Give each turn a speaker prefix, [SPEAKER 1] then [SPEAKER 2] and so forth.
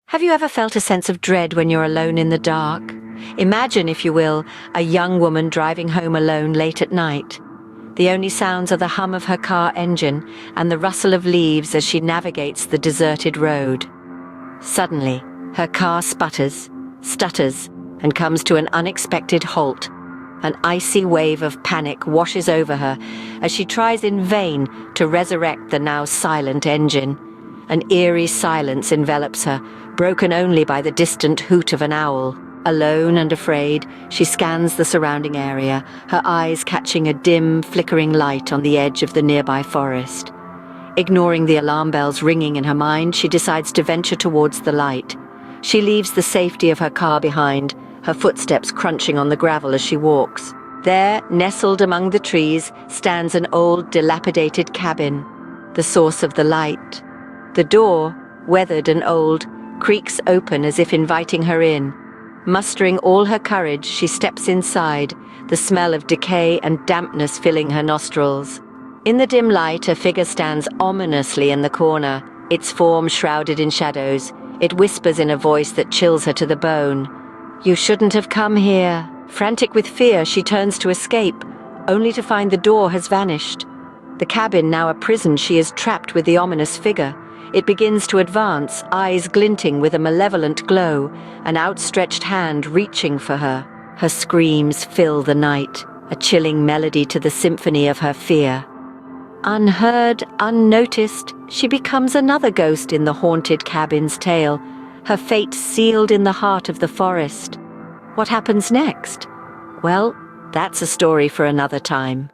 [SPEAKER 1] Have you ever felt a sense of dread when you're alone in the dark? Imagine, if you will, a young woman driving home alone late at night. The only sounds are the hum of her car engine and the rustle of leaves as she navigates the deserted road. Suddenly, her car stutters, and comes to an unexpected halt. An icy wave of panic washes over her as she tries in vain to resurrect the now silent engine. An eerie silence envelops her, broken only by the distant hoot of an owl. Alone and afraid, she scans the surrounding area, her eyes catching a dim, flickering light on the edge of the nearby forest. Ignoring the alarm bells ringing in her mind, she decides to venture towards the light. She leaves the safety of her car behind, her footsteps crunching on the gravel as she walks. There, nestled among the trees, stands an old, dilapidated cabin, the source of the light. The door, weathered and old, creaks open as if inviting her in. Mustering all her courage, she steps inside, the smell of decay and dampness filling her nostrils. In the dim light, a figure stands ominously in the corner, its form shrouded in shadows. It whispers in a voice that chills her to the bone. "You shouldn't have come here." Frantic with fear, she turns to escape, only to find the door has vanished. The cabin now a prison, she is trapped with the ominous figure. It begins to advance, eyes glinting with a malevolent glow, an outstretched hand reaching for her. Her screams fill the night, a chilling melody to the symphony of her fear. Unheard, unnoticed, she becomes another ghost in the haunted cabin's tale, her fate sealed in the heart of the forest. What happens next? Well, that's a story for another time.